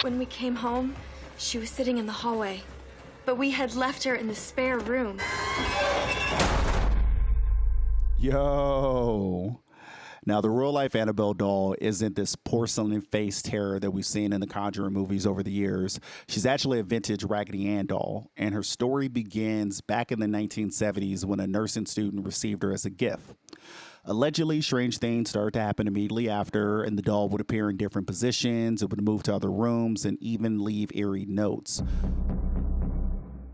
When we came home, she was sitting in the hallway, but we had left her in the spare room. Yo. Now, the real-life Annabelle doll isn't this porcelain-faced terror that we've seen in the Conjuring movies over the years. She's actually a vintage Raggedy Ann doll, and her story begins back in the 1970s when a nursing student received her as a gift. Allegedly, strange things started to happen immediately after, and the doll would appear in different positions, it would move to other rooms, and even leave eerie notes.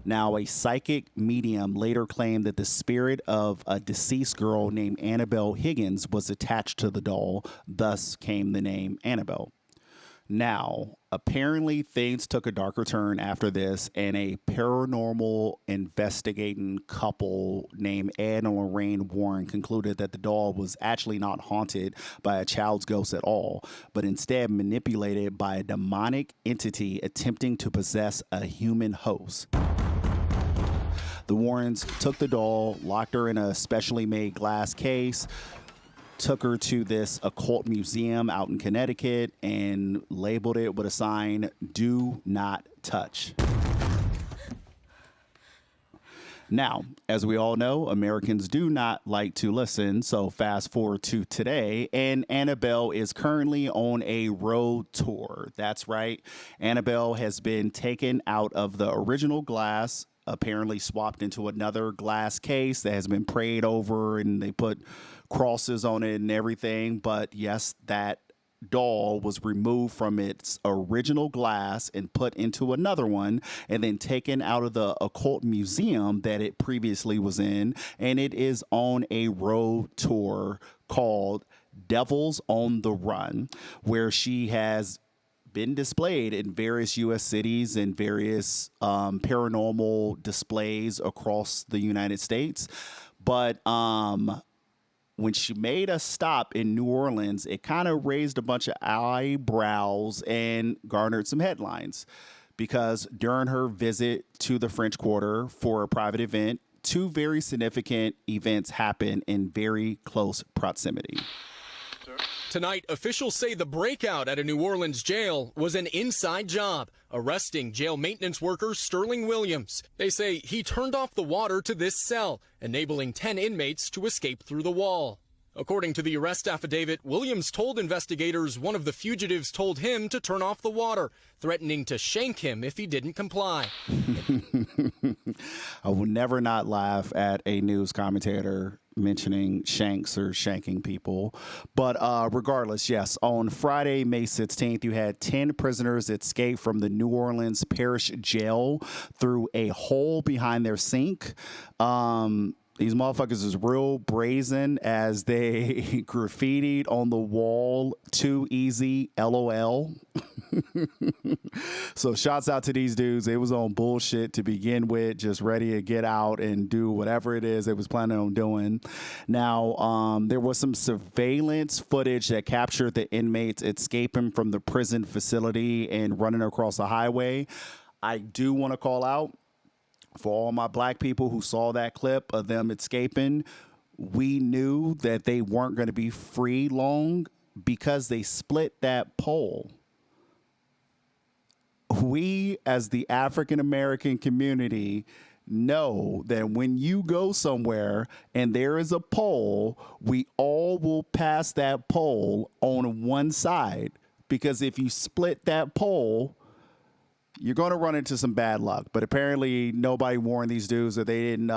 Now, a psychic medium later claimed that the spirit of a deceased girl named Annabelle Higgins was attached to the doll, thus came the name Annabelle. Now, apparently things took a darker turn after this, and a paranormal investigating couple named Ed and Lorraine Warren concluded that the doll was actually not haunted by a child's ghost at all, but instead manipulated by a demonic entity attempting to possess a human host. The Warrens took the doll, locked her in a specially made glass case, took her to this occult museum out in Connecticut, and labeled it with a sign, "Do not touch." Now, as we all know, Americans do not like to listen, so fast forward to today, and Annabelle is currently on a road tour. That's right. Annabelle has been taken out of the original glass, apparently swapped into another glass case that has been prayed over, and they put crosses on it and everything. But yes, that doll was removed from its original glass and put into another one, and then taken out of the occult museum that it previously was in, and it is on a road tour called Devils on the Run, where she has been displayed in various U.S. cities and various paranormal displays across the United States. But when she made a stop in New Orleans, it kind of raised a bunch of eyebrows and garnered some headlines, because during her visit to the French Quarter for a private event, two very significant events happened in very close proximity. Tonight, officials say the breakout at a New Orleans jail was an inside job, arresting jail maintenance worker Sterling Williams. They say he turned off the water to this cell, enabling 10 inmates to escape through the wall. According to the arrest affidavit, Williams told investigators one of the fugitives told him to turn off the water, threatening to shank him if he didn't comply. I will never not laugh at a news commentator mentioning shanks or shanking people. But regardless, yes, on Friday, May 16th, you had 10 prisoners escape from the New Orleans Parish jail through a hole behind their sink. These motherfuckers is real brazen as they graffitied on the wall, "Too easy, LOL." So shouts out to these dudes. It was on bullshit to begin with, just ready to get out and do whatever it is they was planning on doing. Now, there was some surveillance footage that captured the inmates escaping from the prison facility and running across the highway. I do want to call out, for all my black people who saw that clip of them escaping, we knew that they weren't going to be free long because they split that pole. We, as the African American community, know that when you go somewhere and there is a pole, we all will pass that pole on one side, because if you split that pole, you're going to run into some bad luck. But apparently nobody warned these dudes, or they didn't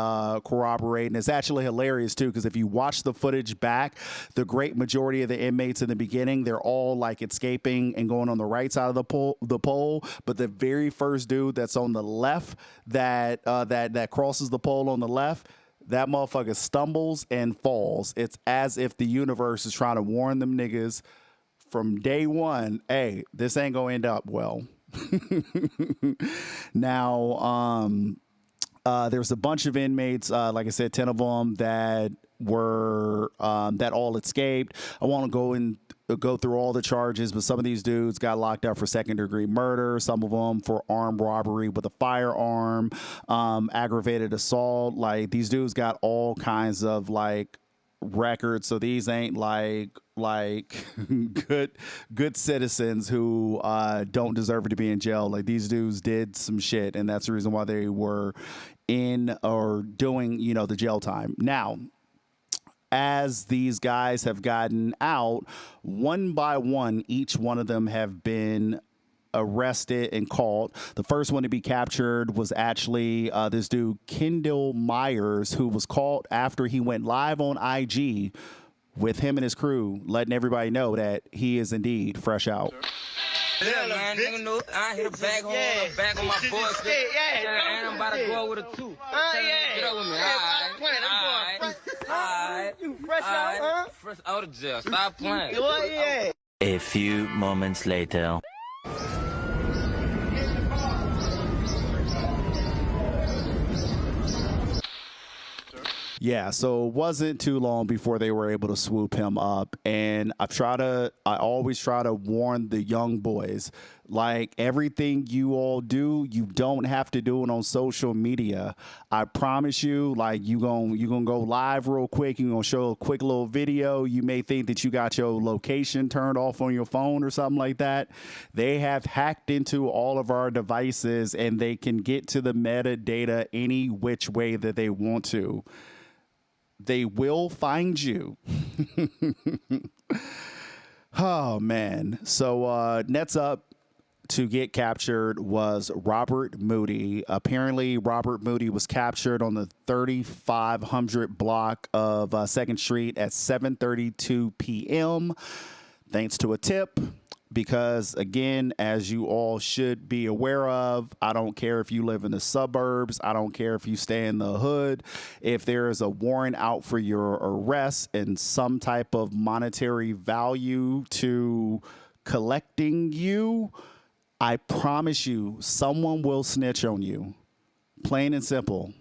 corroborate. And it's actually hilarious, too, because if you watch the footage back, the great majority of the inmates in the beginning, they're all like escaping and going on the right side of the pole. But the very first dude that's on the left, that crosses the pole on the left, that motherfucker stumbles and falls. It's as if the universe is trying to warn them niggas from day one, hey, this ain't going to end up well. Now, there's a bunch of inmates, like I said, 10 of them that were that all escaped. I want to go through all the charges, but some of these dudes got locked up for second-degree murder, some of them for armed robbery with a firearm, aggravated assault. Like, these dudes got all kinds of, like, record, so these ain't like good citizens who don't deserve to be in jail. Like, these dudes did some shit, and that's the reason why they were in or doing, you know, the jail time. Now, as these guys have gotten out, one by one, each one of them have been arrested and caught. The first one to be captured was actually this dude, Kendall Myers, who was caught after he went live on IG with him and his crew, letting everybody know that he is indeed fresh out. Yeah, man, nigga know I hit a bag home, back on my boys. And I'm about to go with a 2. Get up with me. Alright. You fresh out, huh? Fresh out of jail. Stop playing. A few moments later. Yeah, so it wasn't too long before they were able to swoop him up. And I always try to warn the young boys, like, everything you all do, you don't have to do it on social media. I promise you, like, you gonna go live real quick. You're gonna show a quick little video. You may think that you got your location turned off on your phone or something like that. They have hacked into all of our devices, and they can get to the metadata any which way that they want to. They will find you. Oh, man. So next up to get captured was Robert Moody. Apparently, Robert Moody was captured on the 3500 block of 2nd Street at 7:32 p.m. thanks to a tip. Because, again, as you all should be aware of, I don't care if you live in the suburbs. I don't care if you stay in the hood. If there is a warrant out for your arrest and some type of monetary value to collecting you, I promise you someone will snitch on you. Plain and simple.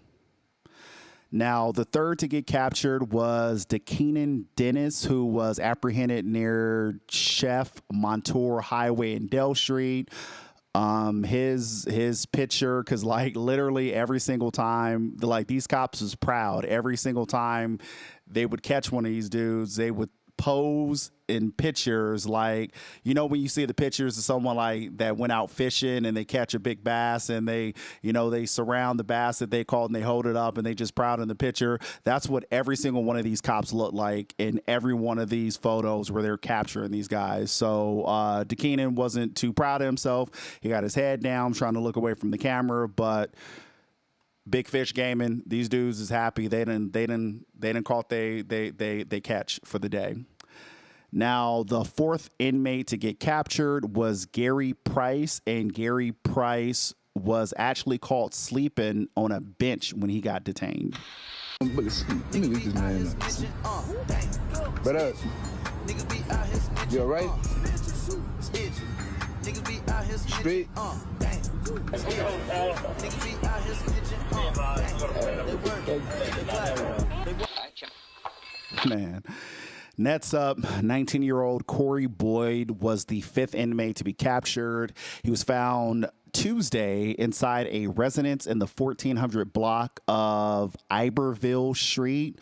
Now, the third to get captured was DeKeenan Dennis, who was apprehended near Chef Montour Highway in Dell Street. His picture, because, like, literally every single time, like, these cops was proud. Every single time they would catch one of these dudes, they would pose in pictures, like, you know, when you see the pictures of someone like that went out fishing and they catch a big bass and they, you know, they surround the bass that they caught and they hold it up and they just proud in the picture. That's what every single one of these cops look like in every one of these photos where they're capturing these guys. So DeKeenan wasn't too proud of himself. He got his head down trying to look away from the camera, but Big Fish Gaming, these dudes is happy. They didn't caught they catch for the day. Now, the fourth inmate to get captured was Gary Price, and Gary Price was actually caught sleeping on a bench when he got detained. Let me look this man up. Brother, you all right? Straight? Man. Next up, 19-year-old Corey Boyd was the fifth inmate to be captured. He was found Tuesday inside a residence in the 1400 block of Iberville Street.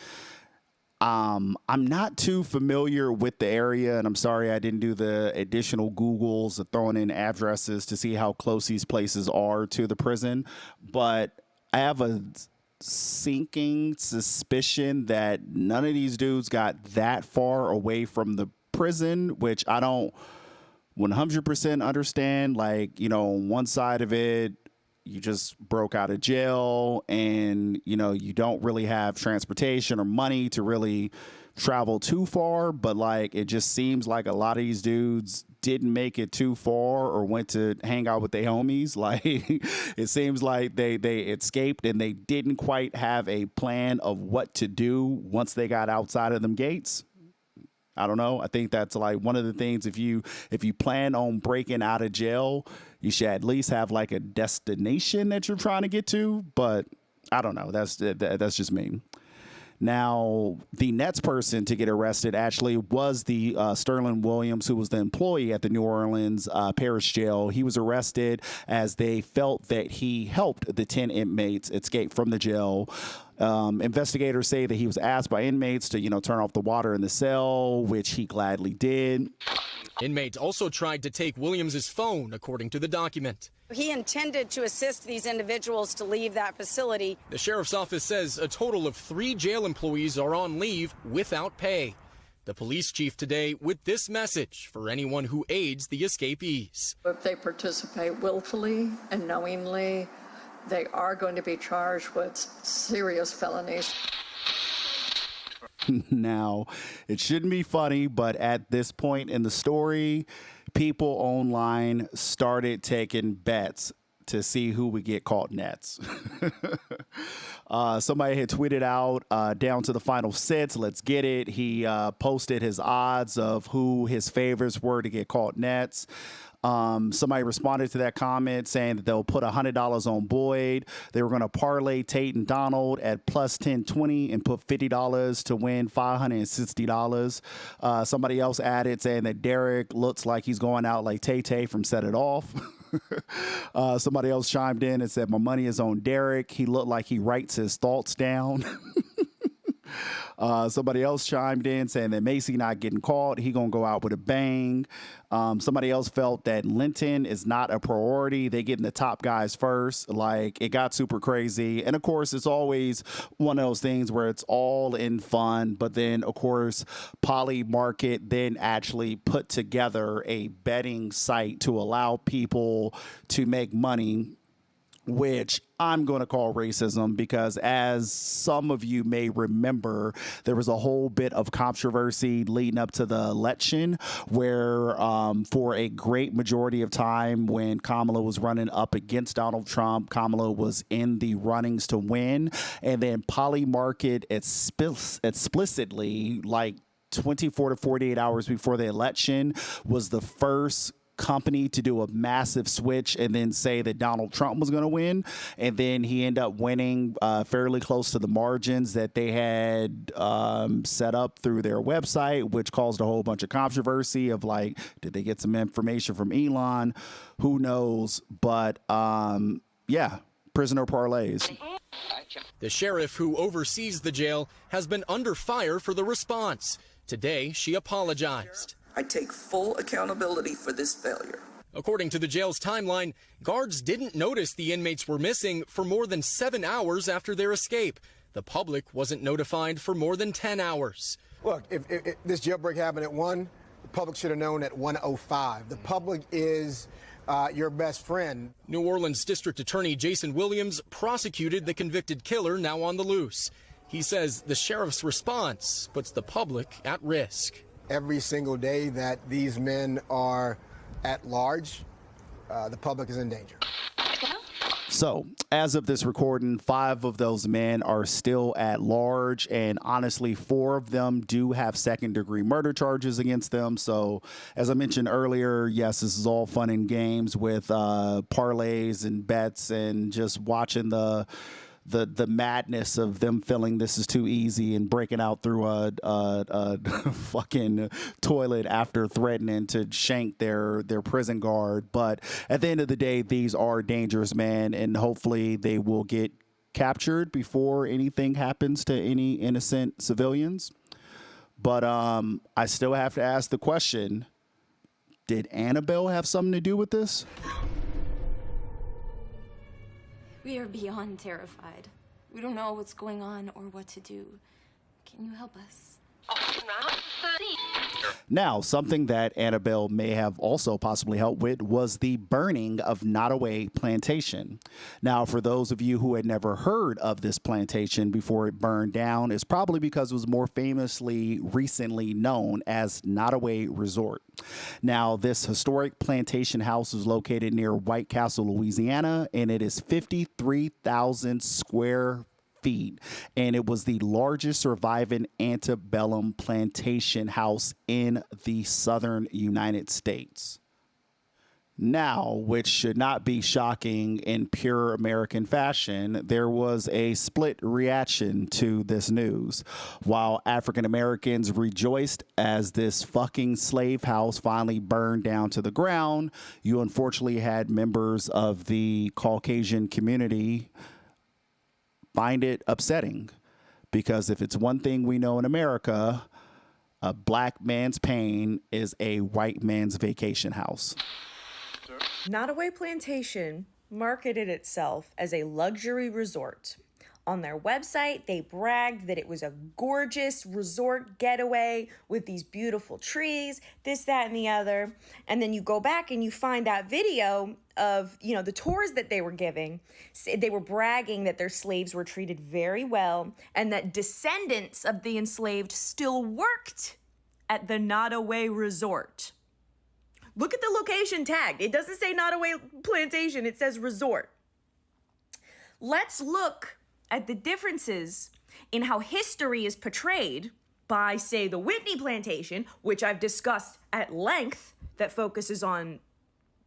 I'm not too familiar with the area, and I'm sorry I didn't do the additional Googles of throwing in addresses to see how close these places are to the prison, but I have a sinking suspicion that none of these dudes got that far away from the prison, which I don't 100% understand. Like, you know, on one side of it, you just broke out of jail and, you know, you don't really have transportation or money to really travel too far. But, like, it just seems like a lot of these dudes didn't make it too far or went to hang out with their homies. Like, it seems like they escaped and they didn't quite have a plan of what to do once they got outside of them gates. I don't know. I think that's like one of the things, if you plan on breaking out of jail, you should at least have like a destination that you're trying to get to. But I don't know. That's just me. Now, the next person to get arrested actually was the Sterling Williams, who was the employee at the New Orleans Parish Jail. He was arrested as they felt that he helped the 10 inmates escape from the jail. Investigators say that he was asked by inmates to, turn off the water in the cell, which he gladly did. Inmates also tried to take Williams's phone, according to the document. He intended to assist these individuals to leave that facility. The sheriff's office says a total of 3 jail employees are on leave without pay. The police chief today with this message for anyone who aids the escapees. If they participate willfully and knowingly, they are going to be charged with serious felonies. Now, it shouldn't be funny, but at this point in the story, people online started taking bets to see who would get caught next. Somebody had tweeted out, down to the final sets, let's get it. He posted his odds of who his favorites were to get caught next. Somebody responded to that comment saying that they'll put $100 on Boyd. They were going to parlay Tate and Donald at plus 1020 and put $50 to win $560. Somebody else added saying that Derek looks like he's going out like Tay-Tay from Set It Off. Somebody else chimed in and said, my money is on Derek. He looked like he writes his thoughts down. Somebody else chimed in saying that Macy not getting caught. He gonna go out with a bang. Somebody else felt that Linton is not a priority. They getting the top guys first. Like, it got super crazy. And of course, it's always one of those things where it's all in fun. But then, of course, Poly Market then actually put together a betting site to allow people to make money, which I'm going to call racism, because as some of you may remember, there was a whole bit of controversy leading up to the election where for a great majority of time when Kamala was running up against Donald Trump, Kamala was in the runnings to win. And then Poly Market explicitly, like 24 to 48 hours before the election, was the first company to do a massive switch and then say that Donald Trump was going to win. And then he ended up winning fairly close to the margins that they had set up through their website, which caused a whole bunch of controversy of like, did they get some information from Elon? Who knows? But yeah, prisoner parlays. The sheriff who oversees the jail has been under fire for the response. Today, she apologized. I take full accountability for this failure. According to the jail's timeline, guards didn't notice the inmates were missing for more than 7 hours after their escape. The public wasn't notified for more than 10 hours. Look, if this jailbreak happened at 1, the public should have known at 1:05. The public is your best friend. New Orleans District Attorney Jason Williams prosecuted the convicted killer now on the loose. He says the sheriff's response puts the public at risk. Every single day that these men are at large, the public is in danger. So, as of this recording, 5 of those men are still at large, and honestly, 4 of them do have second-degree murder charges against them. So, as I mentioned earlier, yes, this is all fun and games with parlays and bets and just watching the madness of them feeling this is too easy and breaking out through a fucking toilet after threatening to shank their prison guard. But at the end of the day, these are dangerous men, and hopefully they will get captured before anything happens to any innocent civilians. But I still have to ask the question, did Annabelle have something to do with this? We are beyond terrified. We don't know what's going on or what to do. Can you help us? Now, something that Annabelle may have also possibly helped with was the burning of Nottoway Plantation. Now, for those of you who had never heard of this plantation before it burned down, it's probably because it was more famously recently known as Nottoway Resort. Now, this historic plantation house is located near White Castle, Louisiana, and it is 53,000 square feet, and it was the largest surviving antebellum plantation house in the southern United States. Now, which should not be shocking in pure American fashion, there was a split reaction to this news. While African Americans rejoiced as this fucking slave house finally burned down to the ground, you unfortunately had members of the Caucasian community find it upsetting, because if it's one thing we know in America, a black man's pain is a white man's vacation house. Nottoway Plantation marketed itself as a luxury resort. On their website, they bragged that it was a gorgeous resort getaway with these beautiful trees, this, that, and the other. And then you go back and you find that video of, you know, the tours that they were giving. They were bragging that their slaves were treated very well and that descendants of the enslaved still worked at the Nottoway Resort. Look at the location tag. It doesn't say Nottoway Plantation. It says resort. Let's look at the differences in how history is portrayed by, say, the Whitney Plantation, which I've discussed at length, that focuses on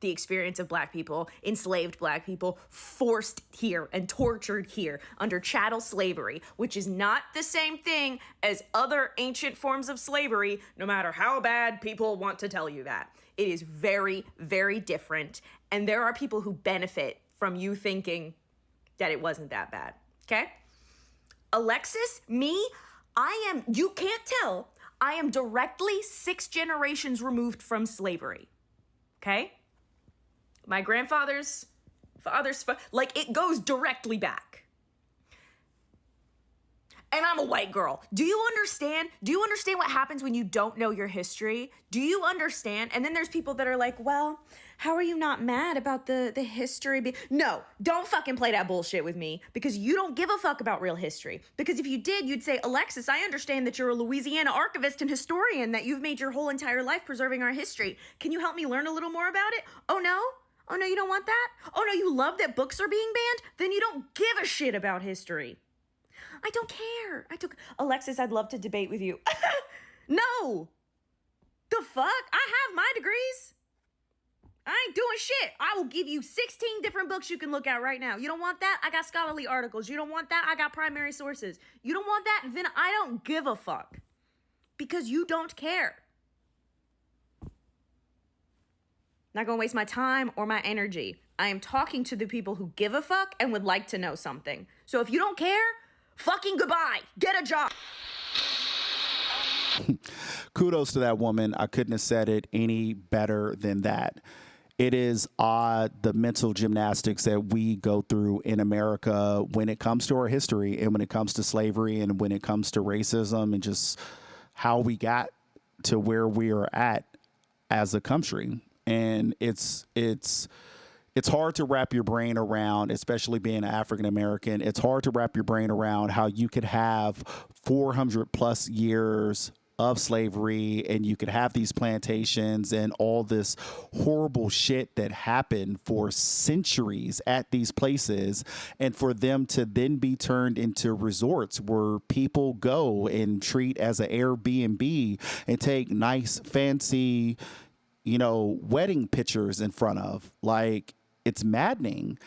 the experience of black people, enslaved black people, forced here and tortured here under chattel slavery, which is not the same thing as other ancient forms of slavery, no matter how bad people want to tell you that. It is very, very different, and there are people who benefit from you thinking that it wasn't that bad. Okay? Alexis, me, you can't tell, I am directly 6 generations removed from slavery. Okay? My grandfather's father's, like, it goes directly back. And I'm a white girl. Do you understand? Do you understand what happens when you don't know your history? Do you understand? And then there's people that are like, well, how are you not mad about the history? No, don't fucking play that bullshit with me, because you don't give a fuck about real history. Because if you did, you'd say, Alexis, I understand that you're a Louisiana archivist and historian, that you've made your whole entire life preserving our history. Can you help me learn a little more about it? Oh no? Oh no, you don't want that? Oh no, you love that books are being banned? Then you don't give a shit about history. I don't care. Alexis, I'd love to debate with you. No. The fuck? I have my degrees. I ain't doing shit. I will give you 16 different books you can look at right now. You don't want that? I got scholarly articles. You don't want that? I got primary sources. You don't want that? Then I don't give a fuck. Because you don't care. Not gonna waste my time or my energy. I am talking to the people who give a fuck and would like to know something. So if you don't care, fucking goodbye. Get a job. Kudos to that woman. I couldn't have said it any better than that. It is odd, the mental gymnastics that we go through in America when it comes to our history and when it comes to slavery and when it comes to racism and just how we got to where we are at as a country. And it's hard to wrap your brain around, especially being an African American. It's hard to wrap your brain around how you could have 400 plus years of slavery and you could have these plantations and all this horrible shit that happened for centuries at these places, and for them to then be turned into resorts where people go and treat as an Airbnb and take nice, fancy, wedding pictures in front of. Like, it's maddening.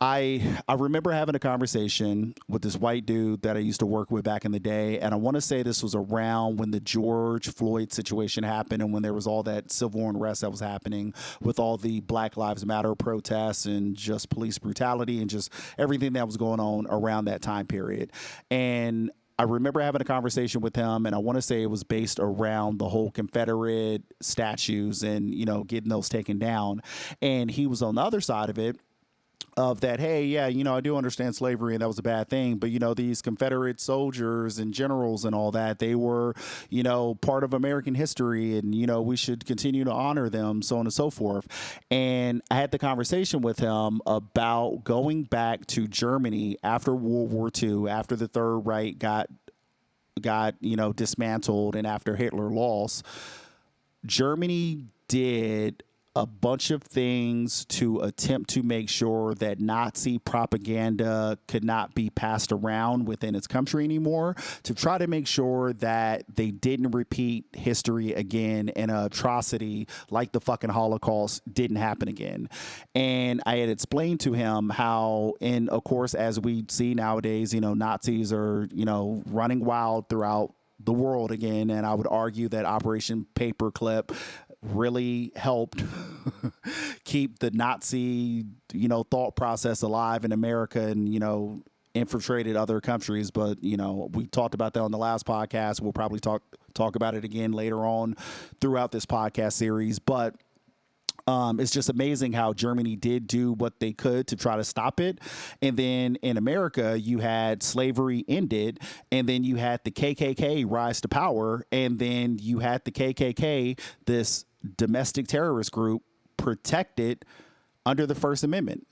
I remember having a conversation with this white dude that I used to work with back in the day, and I want to say this was around when the George Floyd situation happened and when there was all that civil unrest that was happening with all the Black Lives Matter protests and just police brutality and just everything that was going on around that time period. And I remember having a conversation with him, and I want to say it was based around the whole Confederate statues and, getting those taken down. And he was on the other side of it, of that, hey, yeah, I do understand slavery and that was a bad thing, but, these Confederate soldiers and generals and all that, they were, part of American history and, we should continue to honor them, so on and so forth. And I had the conversation with him about going back to Germany after World War II, after the Third Reich got dismantled and after Hitler lost. Germany did a bunch of things to attempt to make sure that Nazi propaganda could not be passed around within its country anymore, to try to make sure that they didn't repeat history again and an atrocity like the fucking Holocaust didn't happen again. And I had explained to him how, and of course, as we see nowadays, Nazis are, running wild throughout the world again. And I would argue that Operation Paperclip really helped keep the Nazi, thought process alive in America and, infiltrated other countries. But, you know, we talked about that on the last podcast. We'll probably talk about it again later on throughout this podcast series. But it's just amazing how Germany did do what they could to try to stop it. And then in America, you had slavery ended, and then you had the KKK rise to power, and then you had the KKK, this domestic terrorist group, protected under the First Amendment.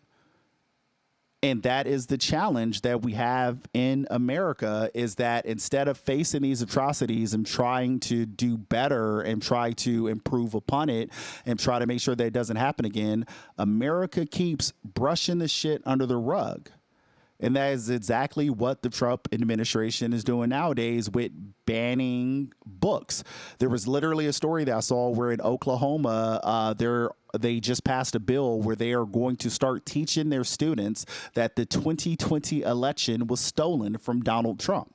And that is the challenge that we have in America, is that instead of facing these atrocities and trying to do better and try to improve upon it and try to make sure that it doesn't happen again, America keeps brushing the shit under the rug. And that is exactly what the Trump administration is doing nowadays with banning books. There was literally a story that I saw where in Oklahoma, they just passed a bill where they are going to start teaching their students that the 2020 election was stolen from Donald Trump.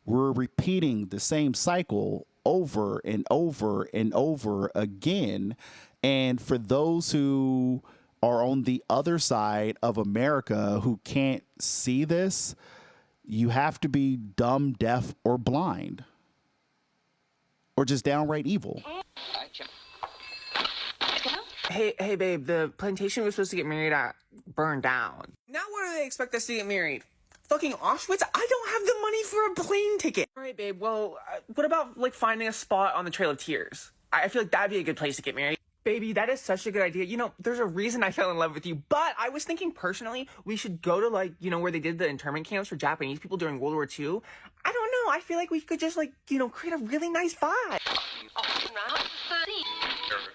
We're repeating the same cycle over and over and over again. And for those who are on the other side of America who can't see this, you have to be dumb, deaf, or blind, or just downright evil. Hey, babe, the plantation we were supposed to get married at burned down. Now where do they expect us to get married? Fucking Auschwitz? I don't have the money for a plane ticket. All right, babe, well, what about, like, finding a spot on the Trail of Tears? I feel like that'd be a good place to get married. Baby, that is such a good idea. You know, there's a reason I fell in love with you, but I was thinking personally, we should go to, like, you know, where they did the internment camps for Japanese people during World War II. I don't know. I feel like we could just, like, you know, create a really nice vibe.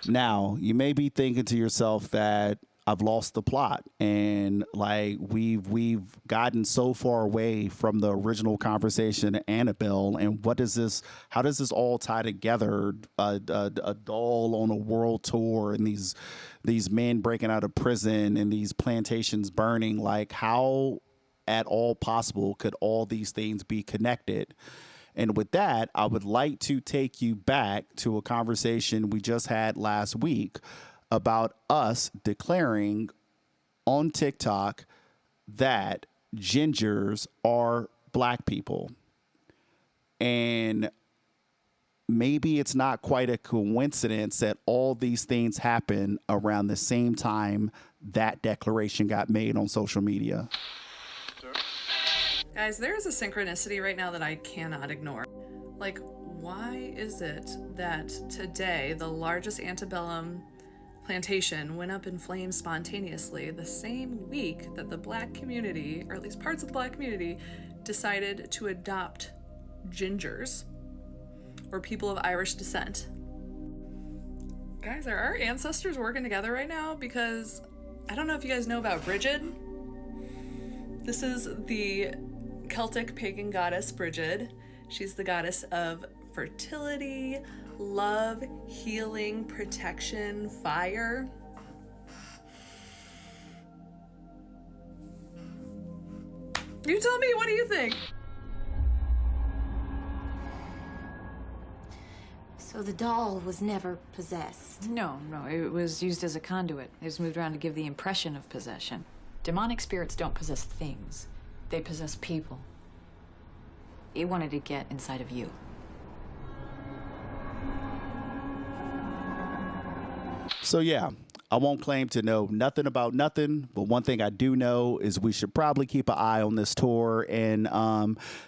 Now, you may be thinking to yourself that I've lost the plot, and like we've gotten so far away from the original conversation, Annabelle, and how does this all tie together? A doll on a world tour, and these men breaking out of prison, and these plantations burning. Like, how at all possible could all these things be connected? And with that, I would like to take you back to a conversation we just had last week about us declaring on TikTok that gingers are black people. And maybe it's not quite a coincidence that all these things happen around the same time that declaration got made on social media. Guys, there is a synchronicity right now that I cannot ignore. Like, why is it that today the largest antebellum plantation went up in flames spontaneously the same week that the black community, or at least parts of the black community, decided to adopt gingers, or people of Irish descent? Guys, are our ancestors working together right now? Because I don't know if you guys know about Brigid. This is the Celtic pagan goddess Brigid. She's the goddess of fertility, love, healing, protection, fire. You tell me, what do you think? So the doll was never possessed? No, it was used as a conduit. It was moved around to give the impression of possession. Demonic spirits don't possess things. They possess people. It wanted to get inside of you. So yeah, I won't claim to know nothing about nothing, but one thing I do know is we should probably keep an eye on this tour and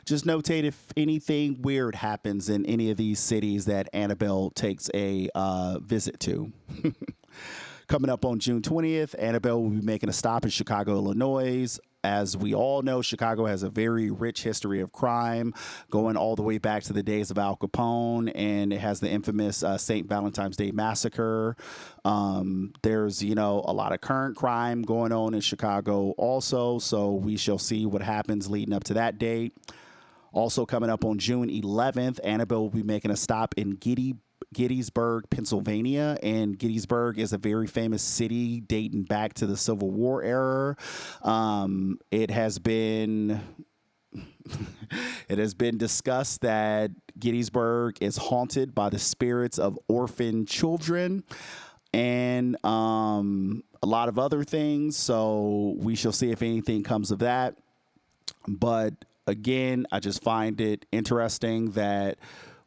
just notate if anything weird happens in any of these cities that Annabelle takes a visit to. Coming up on June 20th, Annabelle will be making a stop in Chicago, Illinois. As we all know, Chicago has a very rich history of crime, going all the way back to the days of Al Capone, and it has the infamous St. Valentine's Day Massacre. There's, a lot of current crime going on in Chicago also, so we shall see what happens leading up to that date. Also coming up on June 11th, Annabelle will be making a stop in Gettysburg, Pennsylvania, and Gettysburg is a very famous city dating back to the Civil War era. It has been discussed that Gettysburg is haunted by the spirits of orphan children and a lot of other things. So we shall see if anything comes of that. But again, I just find it interesting that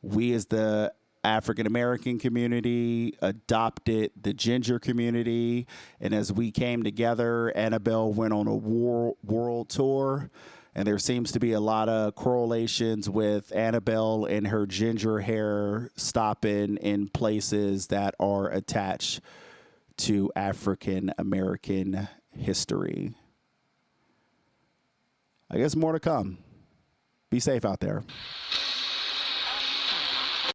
we as the African American community adopted the ginger community. And as we came together, Annabelle went on a world tour. And there seems to be a lot of correlations with Annabelle and her ginger hair stopping in places that are attached to African American history. I guess more to come. Be safe out there.